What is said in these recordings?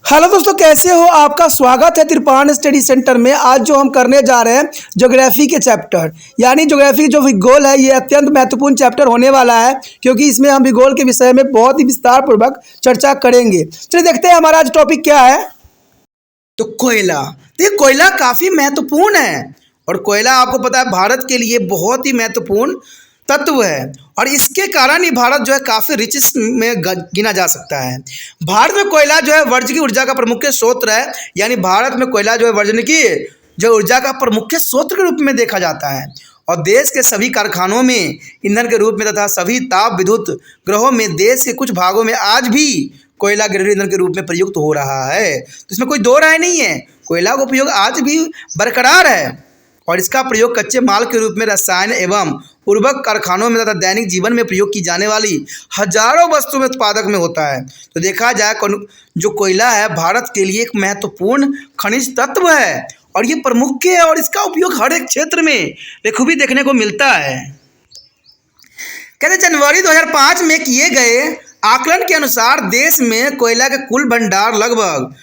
Hello दोस्तों, कैसे हो? आपका स्वागत है त्रिपान स्टडी सेंटर में। आज जो हम करने जा रहे हैं ज्योग्राफी के चैप्टर, यानी ज्योग्राफी जो भूगोल है, ये अत्यंत महत्वपूर्ण चैप्टर होने वाला है, क्योंकि इसमें हम भूगोल के विषय में बहुत ही विस्तार पूर्वक चर्चा करेंगे। चलिए देखते हैं हमारा आज टॉपिक क्या है। तो कोयला, तो ये कोयला काफ़ी महत्वपूर्ण है और कोयला आपको पता है भारत के लिए बहुत ही महत्वपूर्ण तत्व है और इसके कारण ही भारत जो है काफ़ी रिच में गिना जा सकता है। भारत में कोयला जो है वर्ज्य की ऊर्जा का प्रमुख स्रोत है, यानी भारत में कोयला जो है वर्ज्य की जो ऊर्जा का प्रमुख स्रोत के रूप में देखा जाता है और देश के सभी कारखानों में ईंधन के रूप में तथा सभी ताप विद्युत गृहों में देश के कुछ भागों में आज भी कोयला घरेलू ईंधन के रूप में प्रयुक्त हो रहा है। तो इसमें कोई दो राय नहीं है, कोयला का उपयोग आज भी बरकरार है और इसका प्रयोग कच्चे माल के रूप में रसायन एवं उर्वरक कारखानों में तथा दैनिक जीवन में प्रयोग की जाने वाली हजारों वस्तुओं में उत्पादक में होता है। तो देखा जाए जो कोयला है भारत के लिए एक महत्वपूर्ण खनिज तत्व है और ये प्रमुख है और इसका उपयोग हर एक क्षेत्र में बखूबी देखने को मिलता है। कहते जनवरी 2005 में किए गए आकलन के अनुसार देश में कोयला के कुल भंडार लगभग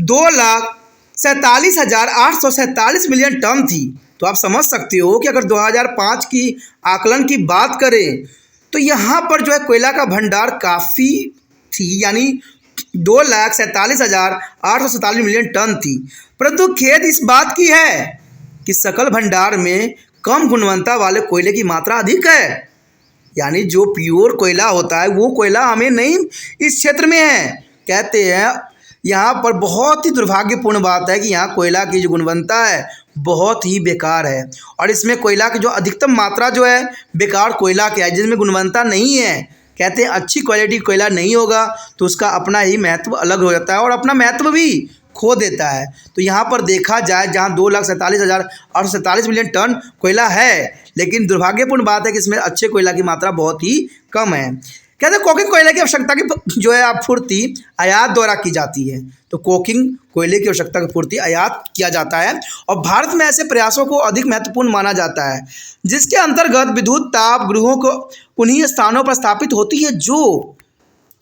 2,47,847 मिलियन टन थी। तो आप समझ सकते हो कि अगर 2005 की आकलन की बात करें तो यहाँ पर जो है कोयला का भंडार काफ़ी थी, यानी 2,47,847 मिलियन टन थी। परंतु खेद इस बात की है कि सकल भंडार में कम गुणवत्ता वाले कोयले की मात्रा अधिक है, यानी जो प्योर कोयला होता है वो कोयला हमें नहीं इस क्षेत्र में है। कहते हैं यहाँ पर बहुत ही दुर्भाग्यपूर्ण बात है कि यहाँ कोयला की जो गुणवत्ता है बहुत ही बेकार है और इसमें कोयला की जो अधिकतम मात्रा जो है बेकार कोयला की है, जिसमें गुणवत्ता नहीं है। कहते हैं अच्छी क्वालिटी कोयला नहीं होगा तो उसका अपना ही महत्व अलग हो जाता है और अपना महत्व भी खो देता है। तो यहाँ पर देखा जाए जहाँ 2,47,847 मिलियन टन कोयला है, लेकिन दुर्भाग्यपूर्ण बात है कि इसमें अच्छे कोयला की मात्रा बहुत ही कम है। कहते हैं कोकिंग कोयले की आवश्यकता की जो है आपूर्ति आयात द्वारा की जाती है। तो कोकिंग कोयले की आवश्यकता की पूर्ति आयात किया जाता है और भारत में ऐसे प्रयासों को अधिक महत्वपूर्ण माना जाता है, जिसके अंतर्गत विद्युत ताप गृहों को उन्हीं स्थानों पर स्थापित होती है जो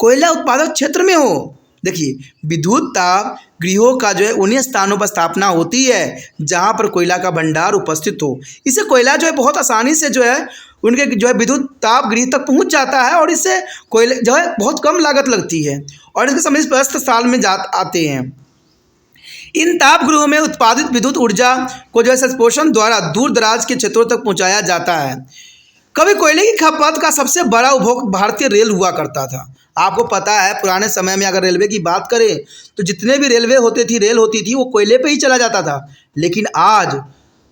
कोयला उत्पादक क्षेत्र में हो। देखिए, विद्युत ताप गृहों का जो है उन्हीं स्थानों पर स्थापना होती है जहां पर कोयला का भंडार उपस्थित हो। इससे कोयला जो है बहुत आसानी से जो है उनके जो है विद्युत ताप गृह तक पहुंच जाता है और इससे कोयले जो है बहुत कम लागत लगती है और इसके समय स्पष्ट साल में आते हैं। इन ताप गृहों में उत्पादित विद्युत ऊर्जा को जो है सस्पेंशन द्वारा दूर दराज के क्षेत्रों तक पहुँचाया जाता है। कभी कोयले की खपत का सबसे बड़ा उपभोग भारतीय रेल हुआ करता था। आपको पता है पुराने समय में अगर रेलवे की बात करें तो जितने भी रेल होती थी वो कोयले पे ही चला जाता था, लेकिन आज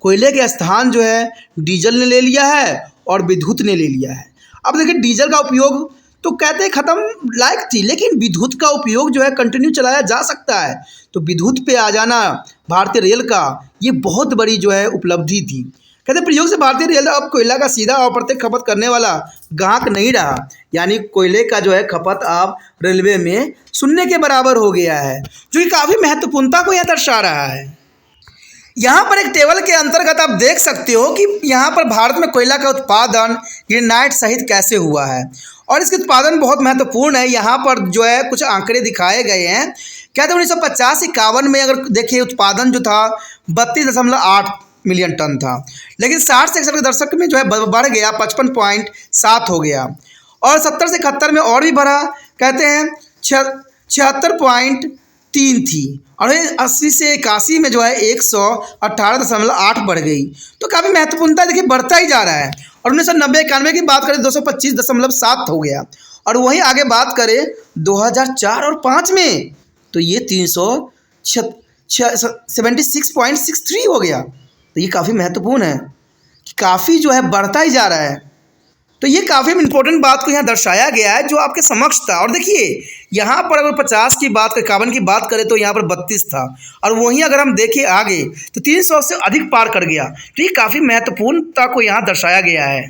कोयले के स्थान जो है डीजल ने ले लिया है और विद्युत ने ले लिया है। अब देखिए, डीजल का उपयोग तो कहते हैं ख़त्म लायक थी, लेकिन विद्युत का उपयोग जो है कंटिन्यू चलाया जा सकता है। तो विद्युत पे आ जाना भारतीय रेल का ये बहुत बड़ी जो है उपलब्धि थी। कहते हैं प्रयोग से भारतीय रेल अब कोयला का सीधा और प्रत्यक्ष खपत करने वाला ग्राहक नहीं रहा, यानी कोयले का जो है खपत अब रेलवे में शून्य के बराबर हो गया है, जो कि काफ़ी महत्वपूर्णता को यह दर्शा रहा है। यहाँ पर एक टेबल के अंतर्गत आप देख सकते हो कि यहाँ पर भारत में कोयला का उत्पादन ग्रेनाइट सहित कैसे हुआ है और इसके उत्पादन बहुत महत्वपूर्ण है। यहाँ पर जो है कुछ आंकड़े दिखाए गए हैं। कहते हैं 1950-51 में अगर देखिए उत्पादन जो था 32.8 मिलियन टन था, लेकिन 60 से 61 के दशक में जो है बढ़ गया 55.7 हो गया और 70 से 71 में और भी बढ़ा, कहते हैं 76.3 थी और 80 से 81 में जो है 118.8 बढ़ गई। तो काफ़ी महत्वपूर्णता देखिए बढ़ता ही जा रहा है और 1990-91 की बात करें 225.7 हो गया और वहीं आगे बात करें 2004 और 5 में तो ये 376.63 हो गया। तो ये काफ़ी महत्वपूर्ण है कि काफ़ी जो है बढ़ता ही जा रहा है। तो ये काफ़ी इंपॉर्टेंट बात को यहाँ दर्शाया गया है जो आपके समक्ष था। और देखिए यहाँ पर अगर 50 की बात करें 51 की बात करें तो यहाँ पर 32 था और वहीं अगर हम देखें आगे तो 300 से अधिक पार कर गया। तो ये काफ़ी महत्वपूर्णता को यहाँ दर्शाया गया है।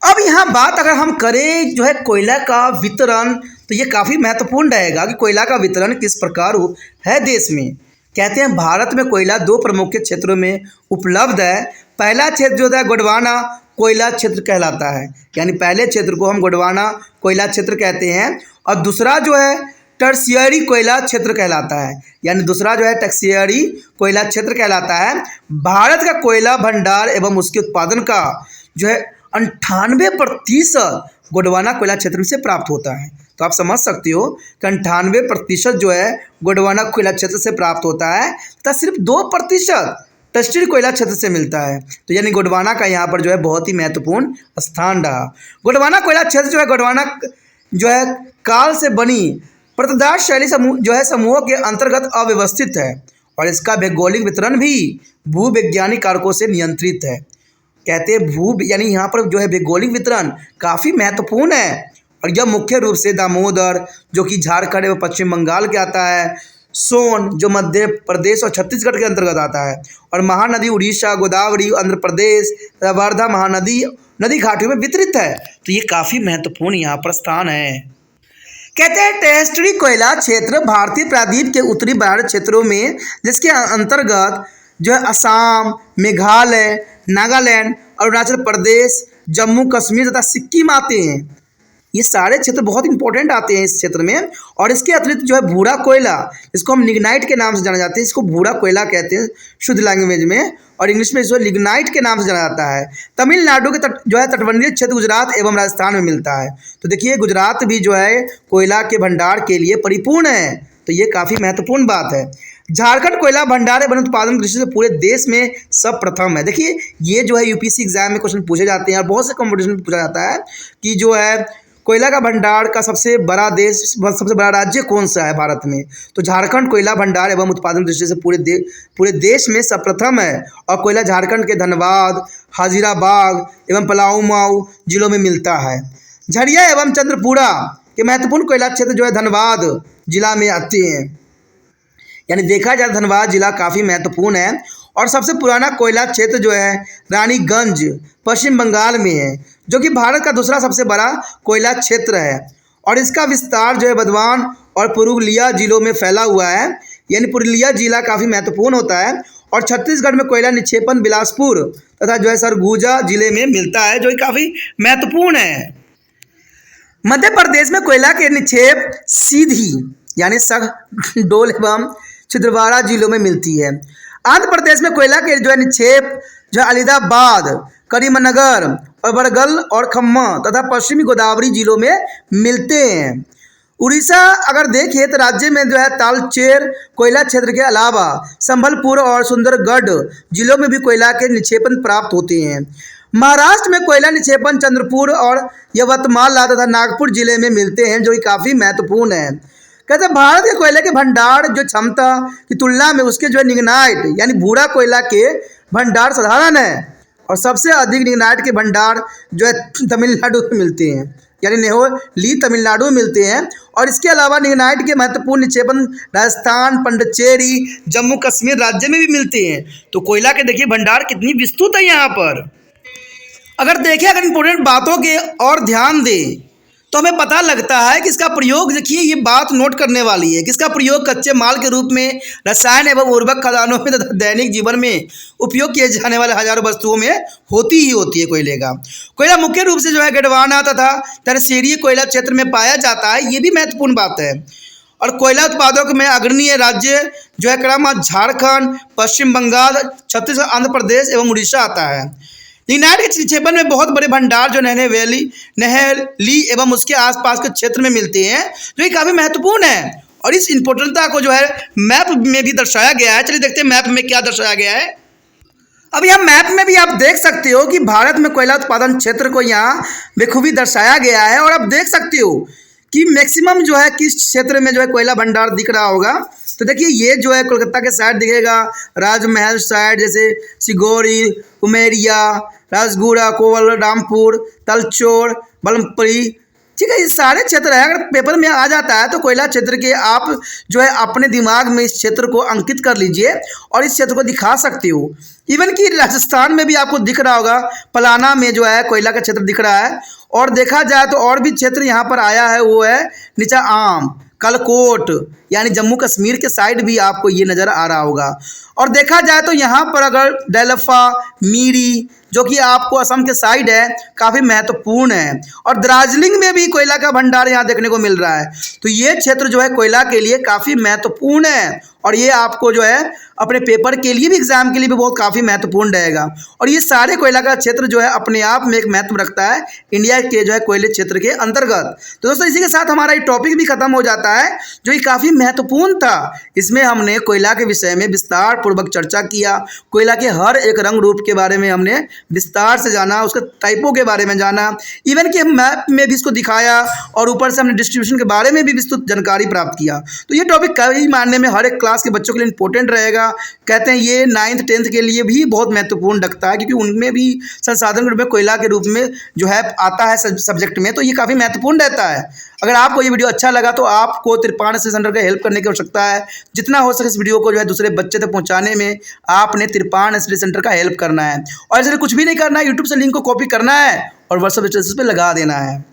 अब यहाँ बात अगर हम करें जो है कोयला का वितरण, तो ये काफ़ी महत्वपूर्ण रहेगा कि कोयला का वितरण किस प्रकार है देश में। कहते हैं भारत में कोयला दो प्रमुख क्षेत्रों में उपलब्ध है। पहला क्षेत्र जो होता है गोंडवाना कोयला क्षेत्र कहलाता है, यानी पहले क्षेत्र को हम गोंडवाना कोयला क्षेत्र कहते हैं और दूसरा जो है टर्शियरी कोयला क्षेत्र कहलाता है। यानी दूसरा जो है टर्शियरी कोयला क्षेत्र कहलाता है। भारत का कोयला भंडार एवं उसके उत्पादन का जो है 98% गोंडवाना कोयला क्षेत्र से प्राप्त होता है। तो आप समझ सकते हो कि 98% जो है गोंडवाना कोयला क्षेत्र से प्राप्त होता है तथा सिर्फ 2% टर्शियरी कोयला क्षेत्र से मिलता है। तो यानी गोंडवाना का यहाँ पर जो है बहुत ही महत्वपूर्ण स्थान रहा। गोंडवाना कोयला क्षेत्र जो है गोंडवाना जो है काल से बनी प्रतिदार शैली समूह जो है समूहों के अंतर्गत अव्यवस्थित है और इसका भौगोलिक वितरण भी भूवैज्ञानिक कारकों से नियंत्रित है। कहते हैं भू यानी यहाँ पर जो है भौगोलिक वितरण काफ़ी महत्वपूर्ण है और यह मुख्य रूप से दामोदर जो कि झारखंड एवं पश्चिम बंगाल के आता है, सोन जो मध्य प्रदेश और छत्तीसगढ़ के अंतर्गत आता है और महानदी उड़ीसा, गोदावरी आंध्र प्रदेश तथा वर्धा महानदी नदी घाटियों में वितरित है। तो ये काफ़ी महत्वपूर्ण यहाँ पर स्थान है। कहते हैं टर्शियरी कोयला क्षेत्र भारतीय प्रायद्वीप के उत्तरी भारत क्षेत्रों में जिसके अंतर्गत जो है असम, मेघालय, नागालैंड, अरुणाचल प्रदेश, जम्मू कश्मीर तथा सिक्किम आते हैं। ये सारे क्षेत्र बहुत इंपॉर्टेंट आते हैं इस क्षेत्र में। और इसके अतिरिक्त जो है भूरा कोयला, इसको हम लिग्नाइट के नाम से जाना जाते हैं, इसको भूरा कोयला कहते हैं शुद्ध लैंग्वेज में, और इंग्लिश में इसको लिग्नाइट के नाम से जाना जाता है। तमिलनाडु के जो है तटबंधीय क्षेत्र गुजरात एवं राजस्थान में मिलता है। तो देखिए गुजरात भी जो है कोयला के भंडार के लिए परिपूर्ण है। तो ये काफ़ी महत्वपूर्ण बात है। झारखंड कोयला भंडार एवं उत्पादन दृष्टि से पूरे देश में सब प्रथम है। देखिए ये जो है यूपीएससी एग्जाम में क्वेश्चन पूछे जाते हैं और बहुत से कॉम्पिटिशन में पूछा जाता है कि जो है कोयला का भंडार का सबसे बड़ा राज्य कौन सा है भारत में। तो झारखंड कोयला भंडार एवं उत्पादन दृष्टि से पूरे देश में सर्वप्रथम है और कोयला झारखंड के धनबाद, हाजीराबाद एवं पलामू जिलों में मिलता है। झरिया एवं चंद्रपुरा के महत्वपूर्ण कोयला क्षेत्र जो है धनबाद जिला में आते हैं। यानी देखा जाए धनबाद जिला काफ़ी महत्वपूर्ण है। और सबसे पुराना कोयला क्षेत्र जो है रानीगंज पश्चिम बंगाल में है जो कि भारत का दूसरा सबसे बड़ा कोयला क्षेत्र है और इसका विस्तार जो है बर्धमान और पुरुलिया जिलों में फैला हुआ है। यानी पुरुलिया जिला काफ़ी महत्वपूर्ण होता है। और छत्तीसगढ़ में कोयला निक्षेपण बिलासपुर तथा जो है सरगुजा जिले में मिलता है जो कि काफ़ी महत्वपूर्ण है। मध्य प्रदेश में कोयला के निक्षेप सीधी यानी शहडोल एवं छिंदवाड़ा जिलों में मिलती है। आंध्र प्रदेश में कोयला के जो है निक्षेप जो है अलीदाबाद, करीमनगर और बरगल और खम्मा तथा पश्चिमी गोदावरी जिलों में मिलते हैं। उड़ीसा अगर देखें तो राज्य में जो है तालचेर कोयला क्षेत्र के अलावा संबलपुर और सुंदरगढ़ जिलों में भी कोयला के निक्षेपण प्राप्त होते हैं। महाराष्ट्र में कोयला निक्षेपण चंद्रपुर और यवतमाल तथा नागपुर जिले में मिलते हैं जो कि काफ़ी महत्वपूर्ण है। कहते हैं भारत के कोयले के भंडार जो क्षमता की तुलना में उसके जो है लिग्नाइट यानी भूरा कोयला के भंडार साधारण है और सबसे अधिक लिग्नाइट के भंडार जो है तमिलनाडु में मिलते हैं। यानी नेहोली तमिलनाडु में मिलते हैं। और इसके अलावा लिग्नाइट के महत्वपूर्ण निक्षेपण राजस्थान, पंडिचेरी, जम्मू कश्मीर राज्य में भी मिलते हैं। तो कोयला के देखिए भंडार कितनी विस्तृत है यहाँ पर। अगर देखें अगर इंपॉर्टेंट बातों के और ध्यान दें तो हमें पता लगता है कि इसका प्रयोग देखिए ये बात नोट करने वाली है कि इसका प्रयोग कच्चे माल के रूप में रसायन एवं उर्वरक खदानों में तथा दैनिक जीवन में उपयोग किए जाने वाले हजारों वस्तुओं में होती ही होती है। कोयले का कोयला मुख्य रूप से जो है गोंडवाना तथा टर्शियरी कोयला क्षेत्र में पाया जाता है। ये भी महत्वपूर्ण बात है। और कोयला उत्पादक में अग्रणीय राज्य जो है क्रमशः झारखंड, पश्चिम बंगाल, छत्तीसगढ़, आंध्र प्रदेश एवं उड़ीसा आता है। लिग्नाइट के निक्षेपण में बहुत बड़े भंडार जो नहली एवं उसके आसपास के क्षेत्र में मिलते हैं जो कि काफ़ी महत्वपूर्ण है। और इस इंपॉर्टेंटता को जो है मैप में भी दर्शाया गया है। चलिए देखते हैं मैप में क्या दर्शाया गया है। अब यहाँ मैप में भी आप देख सकते हो कि भारत में कोयला उत्पादन क्षेत्र को यहाँ बखूबी दर्शाया गया है। और आप देख सकते हो कि मैक्सिमम जो है किस क्षेत्र में जो है कोयला भंडार दिख रहा होगा। तो देखिए ये जो है कोलकाता के साइड दिखेगा, राजमहल साइड जैसे सिगोरी, उमेरिया, राजगुड़ा, कोवल, रामपुर, तलचोड़, बलमपरी, ठीक है। ये सारे क्षेत्र है। अगर पेपर में आ जाता है तो कोयला क्षेत्र के आप जो है अपने दिमाग में इस क्षेत्र को अंकित कर लीजिए और इस क्षेत्र को दिखा सकते हो। इवन कि राजस्थान में भी आपको दिख रहा होगा, पलाना में जो है कोयला का क्षेत्र दिख रहा है। और देखा जाए तो और भी क्षेत्र यहाँ पर आया है, वो है नीचा आम, कलकोट यानी जम्मू कश्मीर के साइड भी आपको ये नज़र आ रहा होगा। और देखा जाए तो यहाँ पर अगर डेलफा मीरी जो कि आपको असम के साइड है काफ़ी महत्वपूर्ण है, और दार्जिलिंग में भी कोयला का भंडार यहाँ देखने को मिल रहा है। तो ये क्षेत्र जो है कोयला के लिए काफ़ी महत्वपूर्ण है, और ये आपको जो है अपने पेपर के लिए भी, एग्जाम के लिए भी बहुत काफ़ी महत्वपूर्ण रहेगा। और ये सारे कोयला का क्षेत्र जो है अपने आप में एक महत्व रखता है इंडिया के जो है कोयले क्षेत्र के अंतर्गत। तो दोस्तों इसी के साथ हमारा ये टॉपिक भी खत्म हो जाता है जो ये काफ़ी महत्वपूर्ण था। इसमें हमने कोयला के विषय में विस्तार पूर्वक चर्चा किया, कोयला के हर एक रंग रूप के बारे में हमने विस्तार से जाना, उसके टाइपों के बारे में जाना, इवन कि हम मैप में भी इसको दिखाया, और ऊपर से हमने डिस्ट्रीब्यूशन के बारे में भी विस्तृत जानकारी प्राप्त किया। तो ये टॉपिक कई मानने में हर एक क्लास के बच्चों के लिए इंपॉर्टेंट रहेगा। कहते हैं ये 9th 10th के लिए भी बहुत महत्वपूर्ण रखता है, क्योंकि उनमें भी संसाधन के रूप में कोयला के रूप में जो है आता है सब्जेक्ट में, तो ये काफ़ी महत्वपूर्ण रहता है। अगर आपको ये वीडियो अच्छा लगा तो आपको तिरपान स्टडी सेंटर का हेल्प करने की आवश्यकता है। जितना हो सके इस वीडियो को जो है दूसरे बच्चे तक पहुंचाने में आपने तिरपान स्टडी सेंटर का हेल्प करना है। और ऐसे कुछ भी नहीं करना है, यूट्यूब से लिंक को कॉपी करना है और व्हाट्सएप स्टेटस पे लगा देना है।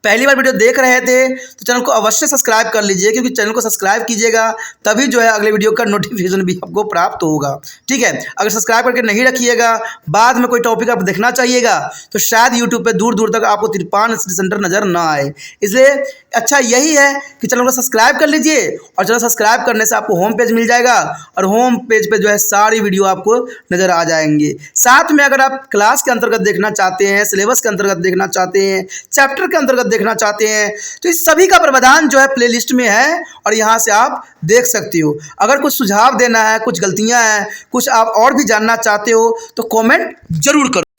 पहली बार वीडियो देख रहे थे तो चैनल को अवश्य सब्सक्राइब कर लीजिए, क्योंकि चैनल को सब्सक्राइब कीजिएगा तभी जो है अगले वीडियो का नोटिफिकेशन भी आपको प्राप्त होगा। ठीक है, अगर सब्सक्राइब करके नहीं रखिएगा, बाद में कोई टॉपिक आप देखना चाहिएगा तो शायद यूट्यूब पे दूर दूर तक आपको तिरपान स्टडी सेंटर नज़र ना आए। इसलिए अच्छा यही है कि चैनल को सब्सक्राइब कर लीजिए, और चैनल सब्सक्राइब करने से आपको होम पेज मिल जाएगा, और होम पेज पे जो है सारी वीडियो आपको नज़र आ जाएंगे। साथ में अगर आप क्लास के अंतर्गत देखना चाहते हैं, सिलेबस के अंतर्गत देखना चाहते हैं, चैप्टर के अंतर्गत देखना चाहते हैं, तो इस सभी का प्रावधान जो है प्लेलिस्ट में है, और यहाँ से आप देख सकते हो। अगर कुछ सुझाव देना है, कुछ गलतियाँ हैं, कुछ आप और भी जानना चाहते हो तो कमेंट जरूर करो।